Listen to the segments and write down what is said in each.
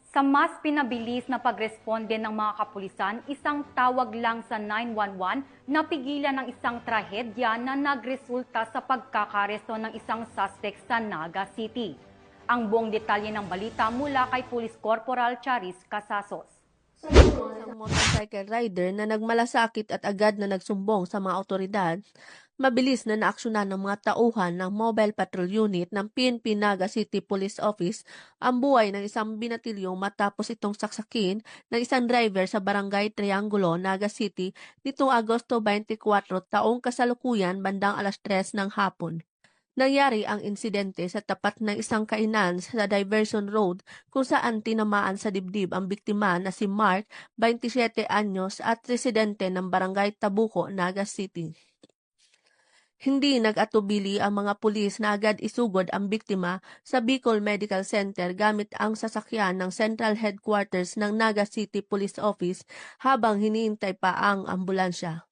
Sa mas pinabilis na pagresponde ng mga kapulisan, isang tawag lang sa 911 napigilan ng isang trahedya na nagresulta sa pagkakaresto ng isang suspect sa Naga City. Ang buong detalye ng balita mula kay Police Corporal Charis Casasos. Isang motorcycle rider na nagmalasakit at agad na nagsumbong sa mga otoridad, mabilis na naaksyonan ng mga tauhan ng Mobile Patrol Unit ng PNP Naga City Police Office ang buhay ng isang binatilyo matapos itong saksakin ng isang driver sa Barangay Triangulo, Naga City nitong Agosto 24 taong kasalukuyan bandang alas 3 ng hapon. Nangyari ang insidente sa tapat ng isang kainan sa Diversion Road kung saan tinamaan sa dibdib ang biktima na si Mark, 27 anyos at residente ng Barangay Tabuco, Naga City. Hindi nag-atubili ang mga pulis na agad isugod ang biktima sa Bicol Medical Center gamit ang sasakyan ng Central Headquarters ng Naga City Police Office habang hinihintay pa ang ambulansya.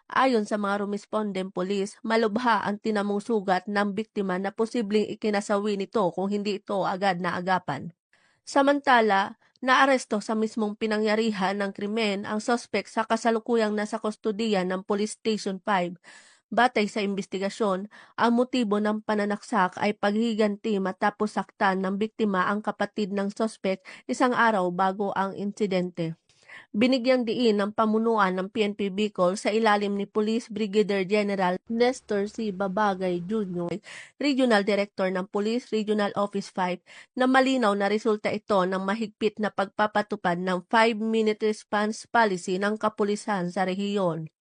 Ayon sa mga rumespondeng pulis, malubha ang tinamong sugat ng biktima na posibleng ikinasawi nito kung hindi ito agad naagapan. Samantala, naaresto sa mismong pinangyarihan ng krimen ang sospek sa kasalukuyang nasa kustodiya ng Police Station 5. Batay sa investigasyon, ang motibo ng pananaksak ay paghiganti matapos saktan ng biktima ang kapatid ng sospek isang araw bago ang insidente. Binigyang diin ng pamunuan ng PNP Bicol sa ilalim ni Police Brigadier General Nestor C. Babagay Jr., Regional Director ng Police Regional Office 5, na malinaw na resulta ito ng mahigpit na pagpapatupad ng 5-minute response policy ng kapulisan sa rehiyon.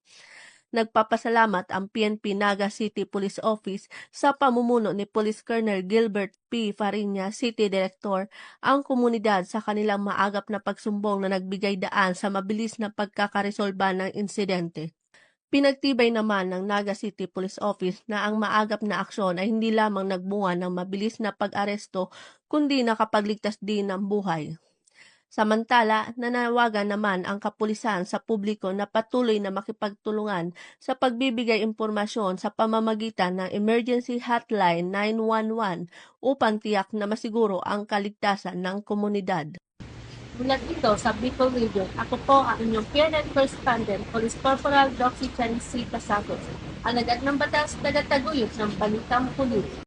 Nagpapasalamat ang PNP Naga City Police Office sa pamumuno ni Police Colonel Gilbert P. Fariña, City Director, ang komunidad sa kanilang maagap na pagsumbong na nagbigay daan sa mabilis na pagkakaresolba ng insidente. Pinagtibay naman ng Naga City Police Office na ang maagap na aksyon ay hindi lamang nagbunga ng mabilis na pag-aresto kundi nakapagligtas din ng buhay. Samantala, nanawagan naman ang kapulisan sa publiko na patuloy na makipagtulungan sa pagbibigay impormasyon sa pamamagitan ng Emergency Hotline 911 upang tiyak na masiguro ang kaligtasan ng komunidad. Mula dito sa Bicol Region, ako po ang inyong PNN Correspondent, Police Corporal Doxy Charis C. Casasos, ang nagat ng batas tagataguyod ng Balitang Pulis.